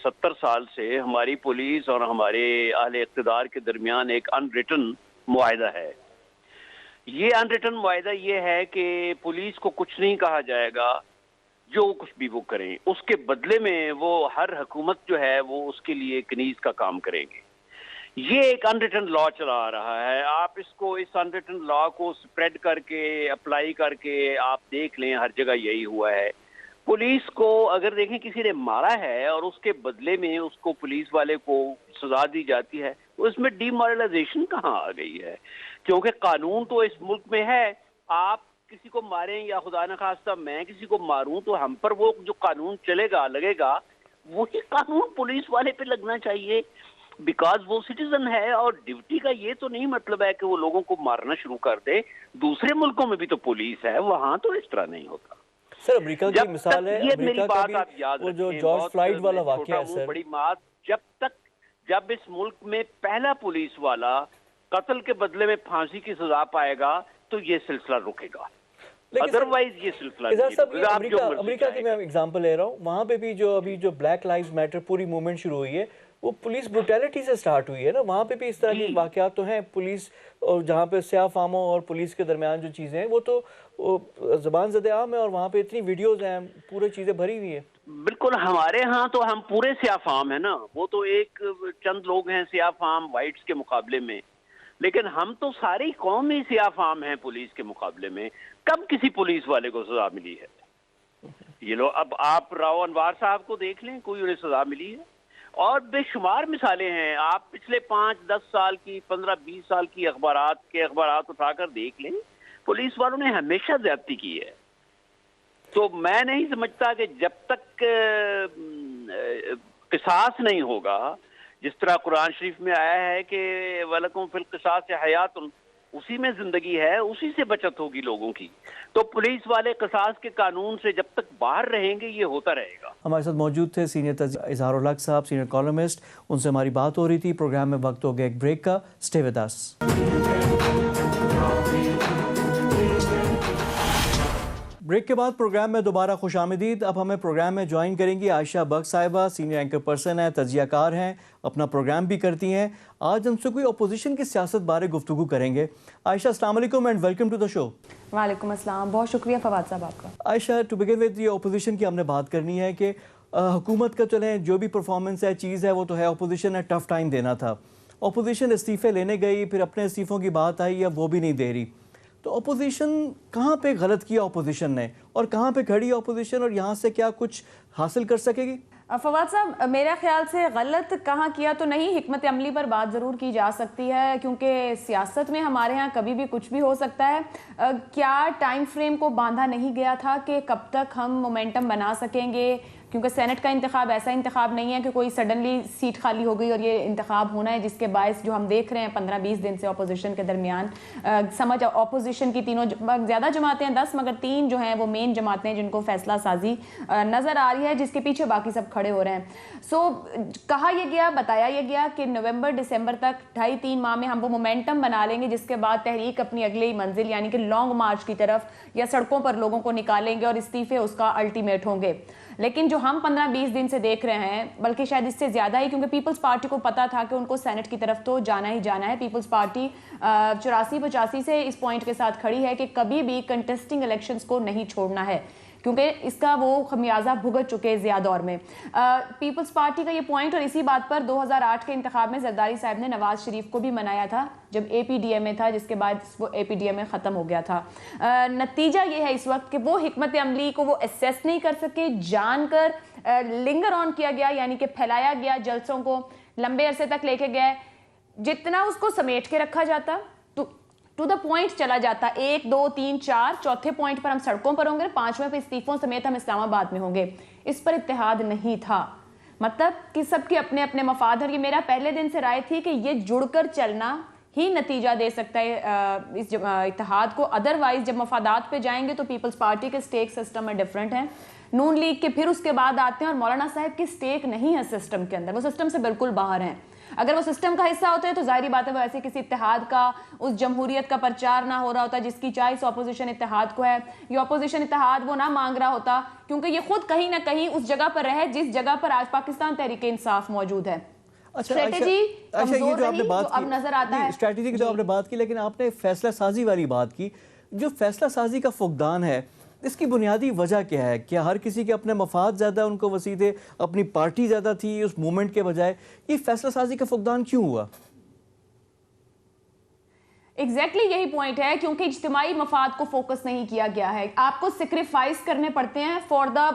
70 साल से हमारी पुलिस और हमारे आले इक़्तिदार के दरमियान एक अनरिटन मुआहिदा है। ये अनरिटन मुआहिदा ये है कि पुलिस को कुछ नहीं कहा जाएगा, जो कुछ भी वो करें उसके बदले में वो हर हुकूमत जो है वो उसके लिए कनीज का काम करेंगे। ये एक अनरिटन लॉ चला आ रहा है। आप इसको, इस अनरिटन लॉ को स्प्रेड करके अप्लाई करके आप देख लें, हर जगह यही हुआ है। पुलिस को अगर देखें किसी ने मारा है और उसके बदले में उसको पुलिस वाले को सजा दी जाती है, तो इसमें डीमोरलाइजेशन कहाँ आ गई है? क्योंकि कानून तो इस मुल्क में है। आप किसी को मारें या खुदा न खास्ता मैं किसी को मारूं तो हम पर वो जो कानून चलेगा लगेगा, वही कानून पुलिस वाले पे लगना चाहिए, बिकॉज वो सिटीजन है। और ड्यूटी का ये तो नहीं मतलब है कि वो लोगों को मारना शुरू कर दे। दूसरे मुल्कों में भी तो पुलिस है, वहां तो इस तरह नहीं होता। सर अमेरिका की मिसाल है, ये मेरी अमेरिका बात का आप याद वो जो रखें, जॉर्ज फ्लाइड वाला वाकया है सर, बड़ी बात, जब इस मुल्क में पहला पुलिस वाला कत्ल के बदले में फांसी की सजा पाएगा तो ये सिलसिला रुकेगा, अदरवाइज ये सिलसिला अमेरिका की मैं एग्जांपल ले रहा हूँ। वहाँ पे भी जो अभी जो ब्लैक लाइव्स मैटर पूरी मूवमेंट शुरू हुई है, वो पुलिस ब्रुटैलिटी से स्टार्ट हुई है ना। वहाँ पे भी इस तरह के वाकयात तो हैं। पुलिस और जहाँ पे स्याह फामों और पुलिस के दरमियान जो चीज़ें हैं वो तो ज़बान ज़दे आम है, और वहाँ पे इतनी वीडियोज़ हैं, पूरी चीज़ें भरी हुई है। बिल्कुल, हमारे यहाँ तो हम पूरे स्याफाम है ना, वो तो एक चंद लोग हैं स्याफाम वाइट्स के मुकाबले में, लेकिन हम तो सारी कौम ही स्याफाम है पुलिस के मुकाबले में। कब किसी पुलिस वाले को सजा मिली है? ये लो, अब आप राव अनवार साहब को देख लें, कोई उन्हें सजा मिली है? और बेशुमार मिसालें हैं। आप पिछले 5-10 साल की, 15-20 साल की अखबारात उठाकर देख लें, पुलिस वालों ने हमेशा ज्यादती की है। तो मैं नहीं समझता कि जब तक किसास नहीं होगा, जिस तरह कुरान शरीफ में आया है कि वलकुम फिल किसास हयातुन, اسی میں زندگی ہے, اسی سے بچت ہوگی لوگوں کی. تو پولیس والے قصاص کے قانون سے جب تک باہر رہیں گے یہ ہوتا رہے گا. ہمارے ساتھ موجود تھے سینئر اظہار الحق صاحب, سینئر کالمسٹ, ان سے ہماری بات ہو رہی تھی. پروگرام میں وقت ہو گیا ایک بریک کا. Stay with us. بریک کے بعد پروگرام میں دوبارہ خوش آمدید. اب ہمیں پروگرام میں جوائن کریں گی عائشہ بگ صاحبہ, سینئر اینکر پرسن ہیں, تجزیہ کار ہیں, اپنا پروگرام بھی کرتی ہیں. آج ہم سے کوئی اپوزیشن کی سیاست بارے گفتگو کریں گے. عائشہ السلام علیکم اینڈ ویلکم ٹو دا شو. وعلیکم السلام, بہت شکریہ فواد صاحب آپ کا. عائشہ, ٹو بگن ود یہ اپوزیشن کی ہم نے بات کرنی ہے کہ حکومت کا چلیں جو بھی پرفارمنس ہے, چیز ہے, وہ تو ہے اپوزیشن نے ٹف ٹائم دینا تھا. اپوزیشن استعفے لینے گئی, پھر اپنے استعفوں کی بات آئی, اب وہ بھی نہیں دے رہی. تو اپوزیشن کہاں پہ غلط کیا اپوزیشن نے, اور کہاں پہ کھڑی ہے اپوزیشن, اور یہاں سے کیا کچھ حاصل کر سکے گی؟ فواد صاحب, میرا خیال سے غلط کہاں کیا تو نہیں, حکمت عملی پر بات ضرور کی جا سکتی ہے, کیونکہ سیاست میں ہمارے ہاں کبھی بھی کچھ بھی ہو سکتا ہے. کیا ٹائم فریم کو باندھا نہیں گیا تھا کہ کب تک ہم مومنٹم بنا سکیں گے, کیونکہ سینٹ کا انتخاب ایسا انتخاب نہیں ہے کہ کوئی سڈنلی سیٹ خالی ہو گئی اور یہ انتخاب ہونا ہے, جس کے باعث جو ہم دیکھ رہے ہیں 15-20 دن سے اپوزیشن کے درمیان سمجھ اپوزیشن کی تینوں زیادہ جماعتیں ہیں 10, مگر 3 جو ہیں وہ مین جماعتیں جن کو فیصلہ سازی نظر آ رہی ہے, جس کے پیچھے باقی سب کھڑے ہو رہے ہیں. سو کہا یہ گیا, بتایا یہ گیا کہ نومبر دسمبر تک 2.5-3 ماہ میں ہم وہ مومنٹم بنا لیں گے, جس کے بعد تحریک اپنی اگلی منزل یعنی کہ لانگ مارچ کی طرف یا سڑکوں پر لوگوں کو نکالیں گے اور استعفے اس کا الٹیمیٹ ہوں گے. لیکن جو ہم 15-20 دن سے دیکھ رہے ہیں, بلکہ شاید اس سے زیادہ ہی, کیونکہ پیپلز پارٹی کو پتا تھا کہ ان کو سینٹ کی طرف تو جانا ہی جانا ہے. پیپلز پارٹی 84-85 سے اس پوائنٹ کے ساتھ کھڑی ہے کہ کبھی بھی کنٹیسٹنگ الیکشنز کو نہیں چھوڑنا ہے, کیونکہ اس کا وہ خمیازہ بھگت چکے زیادہ دور میں. پیپلز پارٹی کا یہ پوائنٹ, اور اسی بات پر 2008 کے انتخاب میں زرداری صاحب نے نواز شریف کو بھی منایا تھا جب اے پی ڈی ایم اے تھا, جس کے بعد وہ اے پی ڈی ایم اے ختم ہو گیا تھا. نتیجہ یہ ہے اس وقت کہ وہ حکمت عملی کو وہ اسیس نہیں کر سکے, جان کر لنگر آن کیا گیا, یعنی کہ پھیلایا گیا, جلسوں کو لمبے عرصے تک لے کے گئے. جتنا اس کو سمیٹ کے رکھا جاتا, ٹو دا پوائنٹ چلا جاتا, 1 2 3 4, چوتھے پوائنٹ پر ہم سڑکوں پر ہوں گے, 5ویں پہ استعفوں سمیت ہم اسلام آباد میں ہوں گے, اس پر اتحاد نہیں تھا. مطلب کہ سب کے اپنے اپنے مفاد, اور یہ میرا پہلے دن سے رائے تھی کہ یہ جڑ کر چلنا ہی نتیجہ دے سکتا ہے اس اتحاد کو. ادروائز جب مفادات پہ جائیں گے تو پیپلز پارٹی کے سٹیک سسٹم میں ڈیفرنٹ ہیں, نون لیگ کے پھر اس کے بعد آتے ہیں, اور مولانا صاحب کی سٹیک نہیں ہے سسٹم کے اندر, وہ سسٹم سے بالکل باہر ہیں. اگر وہ سسٹم کا حصہ ہوتے ہیں تو ظاہری بات ہے وہ ایسے کسی اتحاد کا, اس جمہوریت کا پرچار نہ ہو رہا ہوتا جس کی چاہے اپوزیشن اتحاد کو ہے. یہ اپوزیشن اتحاد وہ نہ مانگ رہا ہوتا, کیونکہ یہ خود کہیں نہ کہیں اس جگہ پر رہے جس جگہ پر آج پاکستان تحریک انصاف موجود ہے. اسٹریٹجی کمزور رہی جو اب نظر آتا ہے. اسٹریٹجی کی تو آپ نے بات کی, لیکن آپ نے فیصلہ سازی والی بات کی. جو فیصلہ سازی کا فقدان ہے, اس کی بنیادی وجہ کیا ہے؟ کیا ہر کسی کے اپنے مفاد زیادہ ان کو وسیع تھے, اپنی پارٹی زیادہ تھی اس مومنٹ کے بجائے؟ یہ فیصلہ سازی کا فقدان کیوں ہوا؟ ایگزیکٹلی یہی پوائنٹ ہے, کیونکہ اجتماعی مفاد کو فوکس نہیں کیا گیا ہے. آپ کو سیکریفائز کرنے پڑتے ہیں فار دا,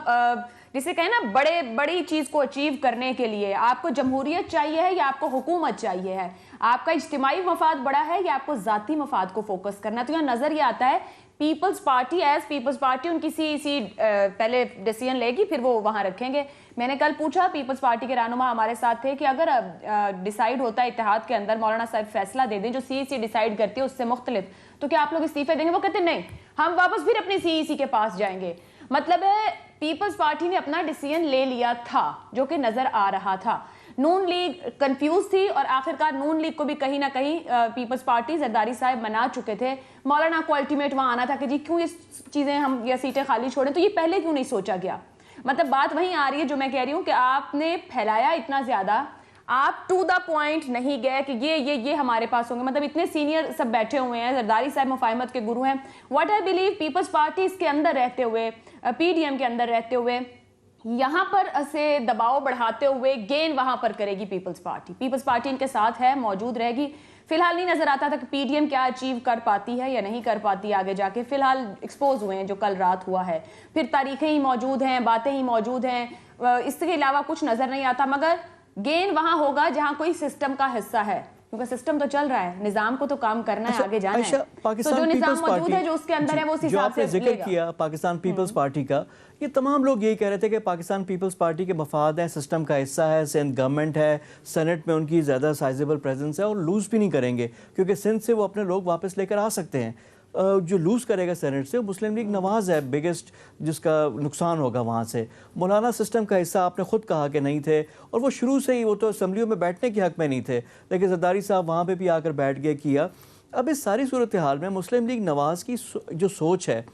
جسے کہیں نا بڑی چیز کو اچیو کرنے کے لیے. آپ کو جمہوریت چاہیے ہے یا آپ کو حکومت چاہیے ہے؟ آپ کا اجتماعی مفاد بڑا ہے یا آپ کو ذاتی مفاد کو فوکس کرنا ہے؟ تو یہاں نظر یہ آتا ہے پیپلز پارٹی ایز پیپلز پارٹی ان کسی پہلے ڈیسیژن لے گی, پھر وہ وہاں رکھیں گے. میں نے کل پوچھا, پیپلز پارٹی کے رہنما ہمارے ساتھ تھے, کہ اگر ڈیسائیڈ ہوتا ہے اتحاد کے اندر مولانا صاحب فیصلہ دے دیں جو سی ای سی ڈیسائیڈ کرتی ہے اس سے مختلف, تو کیا آپ لوگ استعفے دیں گے؟ وہ کہتے ہیں نہیں, ہم واپس پھر اپنی سی ای سی کے پاس جائیں گے. مطلب ہے پیپلز پارٹی نے اپنا ڈیسیژن لے لیا تھا جو کہ نظر آ رہا تھا. نون لیگ کنفیوز تھی, اور آخرکار نون لیگ کو بھی کہیں نہ کہیں پیپلز پارٹی زرداری صاحب منا چکے تھے. مولانا کو الٹیمیٹ وہاں آنا تھا کہ جی کیوں یہ چیزیں ہم یا سیٹیں خالی چھوڑیں, تو یہ پہلے کیوں نہیں سوچا گیا؟ مطلب بات وہیں آ رہی ہے جو میں کہہ رہی ہوں کہ آپ نے پھیلایا اتنا زیادہ, آپ ٹو دا پوائنٹ نہیں گئے کہ یہ ہمارے پاس ہوں گے. مطلب اتنے سینئر سب بیٹھے ہوئے ہیں, زرداری صاحب مفاہمت کے گرو ہیں. What I believe Peoples Party اس کے اندر رہتے ہوئے, پی ڈی ایم کے اندر رہتے ہوئے, یہاں پر سے دباؤ بڑھاتے ہوئے گین وہاں پر کرے گی پیپلز پارٹی. پیپلز پارٹی ان کے ساتھ ہے, موجود رہے گی. فی الحال نہیں نظر آتا تھا کہ پی ڈی ایم کیا اچیو کر پاتی ہے یا نہیں کر پاتی آگے جا کے. فی الحال ایکسپوز ہوئے ہیں جو کل رات ہوا ہے, پھر تاریخیں ہی موجود ہیں, باتیں ہی موجود ہیں, اس کے علاوہ کچھ نظر نہیں آتا. مگر گین وہاں ہوگا جہاں کوئی سسٹم کا حصہ ہے. क्योंकि सिस्टम तो चल रहा है, निजाम को तो काम करना है, आगे जाना है। तो पाकिस्तान जो निजाम पीपल्स मौजूद पार्टी है, जो उसके अंदर है, वो उस जो हिसाब आपने से जिक्र लेगा। किया पाकिस्तान पीपल्स पार्टी का, ये तमाम लोग यही कह रहे थे कि पाकिस्तान पीपल्स पार्टी के मफाद हैं, सिस्टम का हिस्सा है, सिंध गवर्नमेंट है, सेनेट में उनकी ज़्यादा साइजेबल प्रेजेंस है और लूज़ भी नहीं करेंगे क्योंकि सिंध से वो अपने लोग वापस लेकर आ सकते हैं। जो लूज़ करेगा सेनेट से मुस्लिम लीग नवाज़ है बिगेस्ट, जिसका नुकसान होगा वहाँ से। मौलाना सिस्टम का हिस्सा आपने ख़ुद कहा कि नहीं थे, और वो शुरू से ही, वो तो असम्बलियों में बैठने के हक़ में नहीं थे, लेकिन ज़रदारी साहब वहाँ पे भी आकर बैठ गए, किया। अब इस सारी सूरत हाल में मुस्लिम लीग नवाज़ की जो सोच है,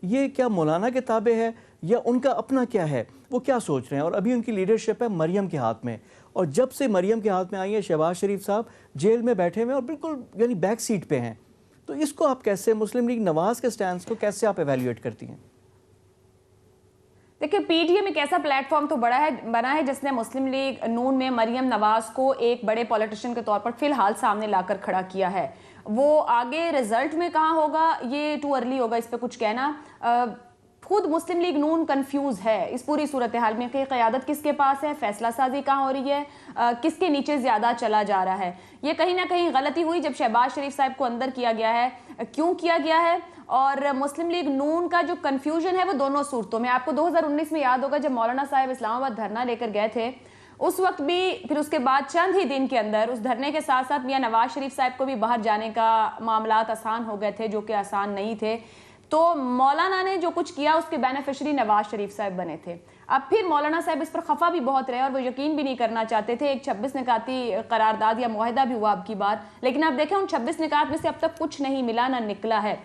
ये क्या मौलाना के ताबे है या उनका अपना क्या है, वो क्या सोच रहे हैं? और अभी उनकी लीडरशिप है मरियम के हाथ में, और जब से मरियम के हाथ में आई है, शहबाज शरीफ साहब जेल में बैठे हुए और बिल्कुल यानी बैक सीट पे हैं। तो इसको आप कैसे, मुस्लिम लीग नवाज़ के स्टैंड को कैसे आप एवेल्युएट करती हैं? देखिए, पीटीएम एक ऐसा प्लेटफॉर्म तो बना है जिसने मुस्लिम लीग नून में मरियम नवाज को एक बड़े पॉलिटिशियन के तौर पर फिलहाल सामने लाकर खड़ा किया है। वो आगे रिजल्ट में कहाँ होगा, ये टू अर्ली होगा इस पे कुछ कहना। खुद मुस्लिम लीग नून कंफ्यूज है इस पूरी सूरत हाल में कि क़यादत किसके पास है, फैसला साजी कहाँ हो रही है, किसके नीचे ज़्यादा चला जा रहा है। ये कहीं ना कहीं गलती हुई जब शहबाज शरीफ साहब को अंदर किया गया है, क्यों किया गया है। और मुस्लिम लीग नून का जो कन्फ्यूजन है वो दोनों सूरतों में। आपको 2019 में याद होगा जब मौलाना साहब इस्लामाबाद धरना लेकर गए थे, उस वक्त भी, फिर उसके बाद चंद ही दिन के अंदर उस धरने के साथ साथ मियां नवाज शरीफ साहब को भी बाहर जाने का मामलात आसान हो गए थे, जो कि आसान नहीं थे। तो मौलाना ने जो कुछ किया उसके बेनिफिशरी नवाज शरीफ साहब बने थे। अब फिर मौलाना साहब इस पर खफा भी बहुत रहे और वो यकीन भी नहीं करना चाहते थे। एक 26 निकाती करारदाद या मुआहिदा भी हुआ अब की बार, लेकिन आप देखें उन 26 निकात में से अब तक कुछ नहीं मिला, ना निकला है।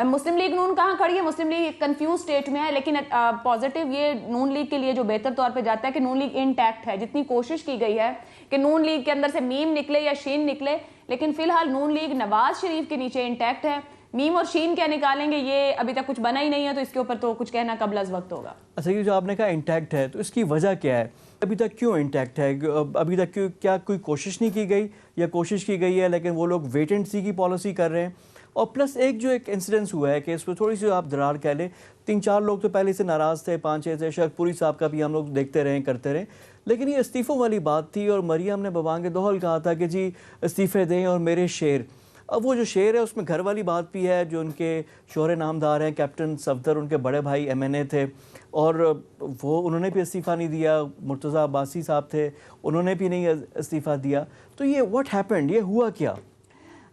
मुस्लिम लीग नून कहाँ खड़ी है? मुस्लिम लीग एक कंफ्यूज स्टेट में है, लेकिन पॉजिटिव ये नून लीग के लिए जो बेहतर तौर पर जाता है कि नून लीग इंटैक्ट है। जितनी कोशिश की गई है कि नून लीग के अंदर से मीम निकले या शीन निकले, लेकिन फिलहाल नून लीग नवाज शरीफ के नीचे इंटैक्ट है। मीम और शीन क्या निकालेंगे ये अभी तक कुछ बना ही नहीं है, तो इसके ऊपर तो कुछ कहना कबल अज़ वक्त होगा। अच्छा, ये जो आपने कहा इंटैक्ट है, तो इसकी वजह क्या है? अभी तक क्यों इंटैक्ट है? अभी तक क्यों, क्या कोई कोशिश नहीं की गई या कोशिश की गई है लेकिन वो लोग वेट एंड सी की पॉलिसी कर रहे हैं? और प्लस एक इंसिडेंस हुआ है कि इसमें थोड़ी सी आप दरार कह लें, 3-4 लोग तो पहले से नाराज़ थे, 5-6 थे, शरपुरी साहब का भी हम लोग देखते रहे, करते रहे, लेकिन ये इस्तीफ़ों वाली बात थी और मरियम ने बबांग दोहल कहा था कि जी इस्तीफ़े दें और मेरे शेर। अब वो जो शेर है उसमें घर वाली बात भी है, जो उनके शोहरे नामदार हैं कैप्टन सफदर, उनके बड़े भाई MNA थे और वो उन्होंने भी इस्तीफ़ा नहीं दिया। मुर्तज़ा अब्बासी साहब थे, उन्होंने भी नहीं इस्तीफ़ा दिया। तो ये व्हाट हैपेंड, ये हुआ क्या?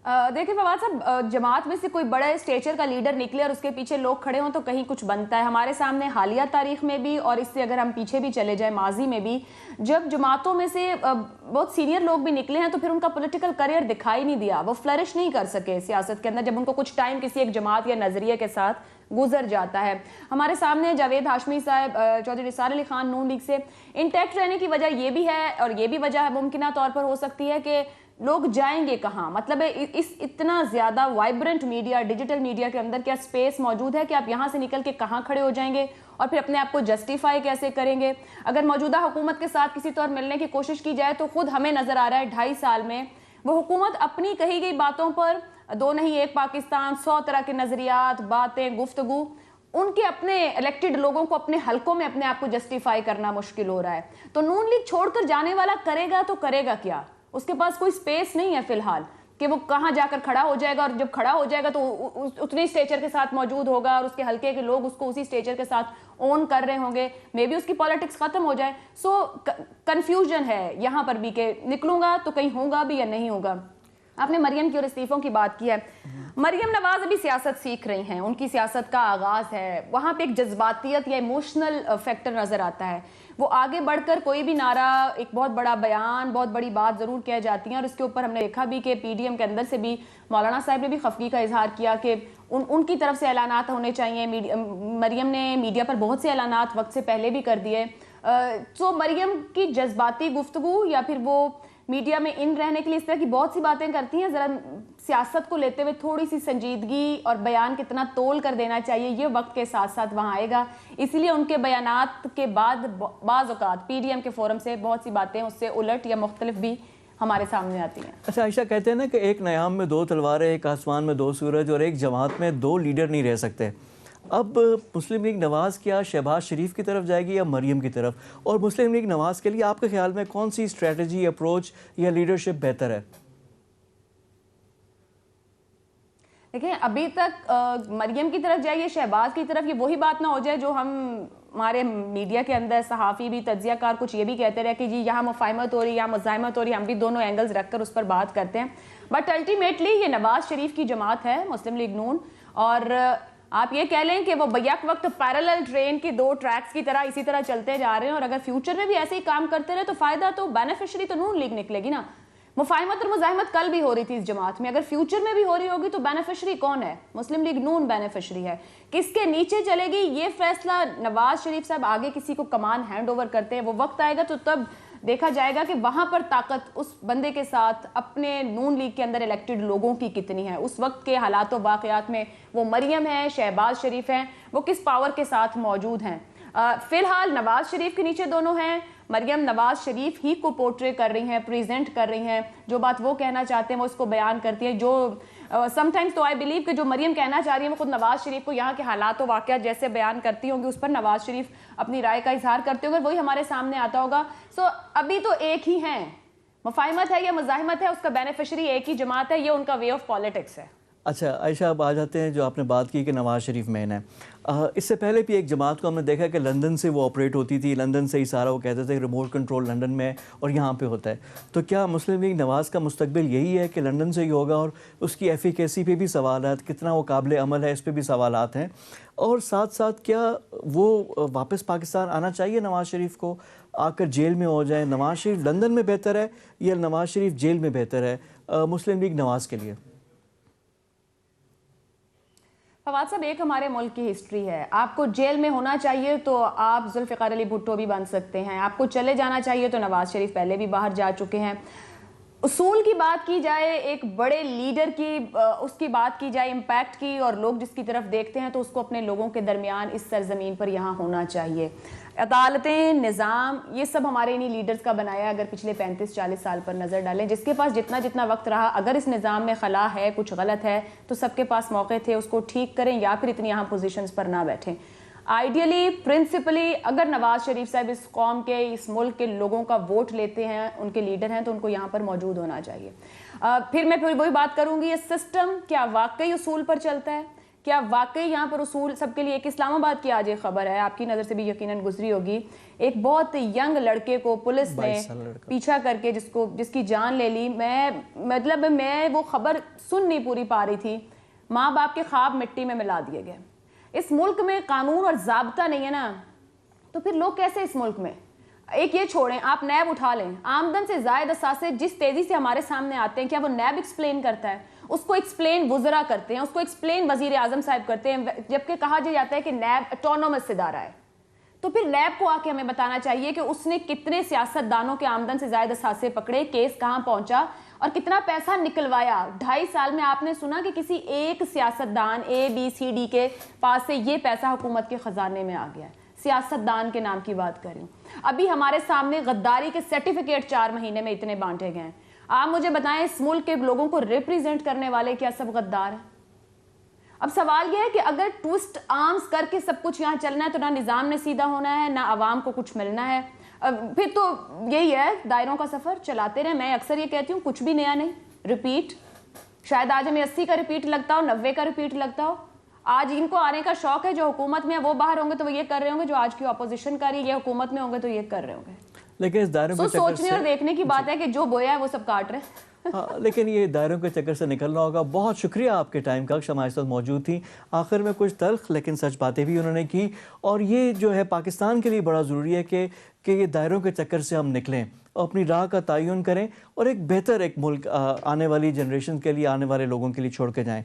देखिए फवाद साहब, जमात में से कोई बड़ा स्टेचर का लीडर निकले और उसके पीछे लोग खड़े हों तो कहीं कुछ बनता है। हमारे सामने हालिया तारीख में भी, और इससे अगर हम पीछे भी चले जाए माजी में भी, जब जमातों में से बहुत सीनियर लोग भी निकले हैं तो फिर उनका पॉलिटिकल करियर दिखाई नहीं दिया, वो फ्लरिश नहीं कर सके सियासत के अंदर जब उनको कुछ टाइम किसी एक जमात या नजरिए के साथ गुजर जाता है। हमारे सामने जावेद हाशमी साहब, चौधरी निसार अली खान नून लीग से इंटैक्ट रहने की वजह ये भी है, और ये भी वजह मुमकिन तौर पर हो सकती है कि लोग जाएंगे कहाँ। मतलब इस इतना ज़्यादा वाइब्रेंट मीडिया, डिजिटल मीडिया के अंदर क्या स्पेस मौजूद है कि आप यहाँ से निकल के कहाँ खड़े हो जाएंगे और फिर अपने आप को जस्टिफाई कैसे करेंगे? अगर मौजूदा हुकूमत के साथ किसी तौर मिलने की कोशिश की जाए तो खुद हमें नज़र आ रहा है 2.5 साल में वो हुकूमत अपनी कही गई बातों पर, दो नहीं एक पाकिस्तान, 100 तरह के नज़रियात, बातें, गुफ्तगू, उनके अपने इलेक्टेड लोगों को अपने हलकों में अपने आप को जस्टिफाई करना मुश्किल हो रहा है। तो नून लीग छोड़कर जाने वाला करेगा तो करेगा क्या? उसके पास कोई स्पेस नहीं है फिलहाल कि वो कहाँ जाकर खड़ा हो जाएगा, और जब खड़ा हो जाएगा तो उतनी स्टेचर के साथ मौजूद होगा और उसके हल्के के लोग उसको उसी स्टेचर के साथ ओन कर रहे होंगे, मे बी उसकी पॉलिटिक्स खत्म हो जाए। सो कंफ्यूजन है यहाँ पर भी कि निकलूंगा तो कहीं होगा भी या नहीं होगा। आपने मरियम की और इस्तीफों की बात की है। मरियम नवाज अभी सियासत सीख रही हैं, उनकी सियासत का आगाज है, वहाँ पे एक जज्बातियत या इमोशनल फैक्टर नजर आता है। वो आगे बढ़कर कोई भी नारा, एक बहुत बड़ा बयान, बहुत बड़ी बात जरूर कह जाती हैं, और इसके ऊपर हमने देखा भी कि पीडीएम के अंदर से भी मौलाना साहब ने भी खफगी का इजहार किया कि उनकी तरफ से ऐलानात होने चाहिए। मरियम ने मीडिया पर बहुत से ऐलानात वक्त से पहले भी कर दिए। तो मरियम की जज्बाती गुफ्तगू या फिर वो मीडिया में इन रहने के लिए इस तरह की बहुत सी बातें करती हैं, ज़रा सियासत को लेते हुए थोड़ी सी संजीदगी और बयान कितना तोल कर देना चाहिए, ये वक्त के साथ साथ वहाँ आएगा। इसीलिए उनके बयानात के बाद बाज़ औक़ात पीडीएम के फोरम से बहुत सी बातें उससे उलट या मुख्तलिफ भी हमारे सामने आती हैं। अच्छा आयशा, कहते हैं ना कि एक नयाम में 2 तलवारें, एक आसमान में 2 सूरज, और एक जमात में 2 लीडर नहीं रह सकते। अब मुस्लिम लीग नवाज़ क्या शहबाज शरीफ की तरफ जाएगी या मरियम की तरफ? और मुस्लिम लीग नवाज़ के लिए आपके ख्याल में कौन सी स्ट्रेटजी, अप्रोच या लीडरशिप बेहतर है? دیکھیں ابھی تک مریم کی طرف جائے یا شہباز کی طرف، یہ وہی بات نہ ہو جائے جو ہمارے میڈیا کے اندر صحافی بھی تجزیہ کار کچھ یہ بھی کہتے رہے کہ جی یہاں مفاہمت ہو رہی ہے یہاں مزاحمت ہو رہی ہے، ہم بھی دونوں اینگلز رکھ کر اس پر بات کرتے ہیں، بٹ الٹیمیٹلی یہ نواز شریف کی جماعت ہے مسلم لیگ نون، اور آپ یہ کہہ لیں کہ وہ بیک وقت پیرالل ٹرین کی 2 ٹریکس کی طرح اسی طرح چلتے جا رہے ہیں، اور اگر فیوچر میں بھی ایسے ہی کام کرتے رہے تو فائدہ تو بینیفیشری تو نون لیگ نکلے گی نا۔ مفاہمت اور مزاحمت کل بھی ہو رہی تھی اس جماعت میں، اگر فیوچر میں بھی ہو رہی ہوگی تو بینیفیشری کون ہے؟ مسلم لیگ نون بینیفیشری ہے۔ کس کے نیچے چلے گی یہ فیصلہ نواز شریف صاحب آگے کسی کو کمان ہینڈ اوور کرتے ہیں، وہ وقت آئے گا تو تب دیکھا جائے گا کہ وہاں پر طاقت اس بندے کے ساتھ اپنے نون لیگ کے اندر الیکٹڈ لوگوں کی کتنی ہے، اس وقت کے حالات و واقعات میں وہ مریم ہیں، شہباز شریف ہیں، وہ کس پاور کے ساتھ موجود ہیں۔ فی الحال نواز شریف کے نیچے دونوں ہیں، مریم نواز شریف ہی کو پورٹرے کر رہی ہیں، پریزنٹ کر رہی ہیں، جو بات وہ کہنا چاہتے ہیں وہ اس کو بیان کرتی ہے، جو سم ٹائمز تو آئی بلیو کہ جو مریم کہنا چاہ رہی ہے وہ خود نواز شریف کو یہاں کے حالات و واقعات جیسے بیان کرتی ہوں گی اس پر نواز شریف اپنی رائے کا اظہار کرتے ہوگا، وہی ہمارے سامنے آتا ہوگا۔ سو ابھی تو ایک ہی ہیں، مفاہمت ہے یا مزاحمت ہے، اس کا بینیفیشری ایک ہی جماعت ہے، یہ ان کا وے آف پالیٹکس ہے۔ اچھا عائشہ، اب آ جاتے ہیں جو آپ نے بات کی کہ نواز شریف مین ہے، اس سے پہلے بھی ایک جماعت کو ہم نے دیکھا کہ لندن سے وہ آپریٹ ہوتی تھی، لندن سے ہی سارا وہ کہتے تھے ریموٹ کنٹرول لندن میں اور یہاں پہ ہوتا ہے، تو کیا مسلم لیگ نواز کا مستقبل یہی ہے کہ لندن سے ہی ہوگا؟ اور اس کی ایفیکیسی پہ بھی سوالات، کتنا وہ قابل عمل ہے اس پہ بھی سوالات ہیں، اور ساتھ ساتھ کیا وہ واپس پاکستان آنا چاہیے نواز شریف کو، آ کر جیل میں ہو جائیں؟ نواز شریف لندن میں بہتر ہے یا نواز شریف جیل میں بہتر ہے مسلم لیگ نواز کے لیے؟ فواد صاحب، ایک ہمارے ملک کی ہسٹری ہے، آپ کو جیل میں ہونا چاہیے تو آپ ذوالفقار علی بھٹو بھی بن سکتے ہیں، آپ کو چلے جانا چاہیے تو نواز شریف پہلے بھی باہر جا چکے ہیں۔ اصول کی بات کی جائے، ایک بڑے لیڈر کی اس کی بات کی جائے امپیکٹ کی، اور لوگ جس کی طرف دیکھتے ہیں تو اس کو اپنے لوگوں کے درمیان اس سرزمین پر یہاں ہونا چاہیے۔ عدالتیں، نظام، یہ سب ہمارے انہی لیڈرز کا بنایا ہے۔ اگر پچھلے 35-40 سال پر نظر ڈالیں، جس کے پاس جتنا وقت رہا، اگر اس نظام میں خلا ہے، کچھ غلط ہے تو سب کے پاس موقع تھے اس کو ٹھیک کریں یا پھر اتنی یہاں پوزیشنز پر نہ بیٹھیں۔ آئیڈیلی، پرنسپلی، اگر نواز شریف صاحب اس قوم کے، اس ملک کے لوگوں کا ووٹ لیتے ہیں، ان کے لیڈر ہیں، تو ان کو یہاں پر موجود ہونا چاہیے۔ پھر میں وہی بات کروں گی، یہ سسٹم کیا واقعی اصول پر چلتا ہے؟ کیا واقعی یہاں پر اصول سب کے لیے؟ ایک اسلام آباد کی آج ایک خبر ہے، آپ کی نظر سے بھی یقیناً گزری ہوگی، ایک بہت ینگ لڑکے کو پولیس نے پیچھا کر کے جس کی جان لے لی۔ میں وہ خبر سن نہیں پوری پا رہی تھی، ماں باپ کے خواب مٹی میں ملا دیے گئے۔ اس ملک میں قانون اور ضابطہ نہیں ہے نا، تو پھر لوگ کیسے اس ملک میں؟ ایک یہ چھوڑیں، آپ نیب اٹھا لیں، آمدن سے زائد اثاثے جس تیزی سے ہمارے سامنے آتے ہیں، کیا وہ نیب ایکسپلین کرتا ہے؟ اس کو ایکسپلین وزراء کرتے ہیں، اس کو ایکسپلین وزیر اعظم صاحب کرتے ہیں، جبکہ کہا جاتا ہے کہ نیب اٹونومس ادارہ ہے۔ تو پھر نیب کو آ کے ہمیں بتانا چاہیے کہ اس نے کتنے سیاست دانوں کے آمدن سے زائد اثاثے پکڑے، کیس کہاں پہنچا اور کتنا پیسہ نکلوایا۔ 2.5 سال میں آپ نے سنا کہ کسی ایک سیاست دان ABCD کے پاس سے یہ پیسہ حکومت کے خزانے میں آ گیا ہے؟ سیاست دان کے نام کی بات کر رہی ہوں۔ ابھی ہمارے سامنے غداری کے سرٹیفکیٹ 4 مہینے میں اتنے بانٹے گئے ہیں۔ آپ مجھے بتائیں، اس ملک کے لوگوں کو ریپریزنٹ کرنے والے کیا سب غدار ہیں؟ اب سوال یہ ہے کہ اگر ٹوسٹ آرمز کر کے سب کچھ یہاں چلنا ہے تو نہ نظام نے سیدھا ہونا ہے، نہ عوام کو کچھ ملنا ہے، پھر تو یہی ہے دائروں کا سفر چلاتے رہیں۔ میں اکثر یہ کہتی ہوں کچھ بھی نیا نہیں، ریپیٹ۔ شاید آج ہمیں 80 کا ریپیٹ لگتا ہو، 90 کا ریپیٹ لگتا ہو۔ آج ان کو آنے کا شوق ہے، جو حکومت میں وہ باہر ہوں گے تو وہ یہ کر رہے ہوں گے، جو آج کی اپوزیشن کر رہی ہے، یہ حکومت میں ہوں گے تو یہ کر رہے ہوں گے۔ لیکن اس دائروں کے چکر سوچنے اور دیکھنے کی بات ہے کہ جو بویا ہے وہ سب کاٹ رہے ہیں۔ لیکن یہ دائروں کے چکر سے نکلنا ہوگا۔ بہت شکریہ آپ کے ٹائم کا، ہمارے ساتھ موجود تھیں۔ آخر میں کچھ تلخ لیکن سچ باتیں بھی انہوں نے کی، اور یہ جو ہے پاکستان کے لیے بڑا ضروری ہے کہ یہ دائروں کے چکر سے ہم نکلیں اور اپنی راہ کا تعین کریں اور ایک بہتر ایک ملک آنے والی جنریشن کے لیے، آنے والے لوگوں کے لیے چھوڑ کے جائیں۔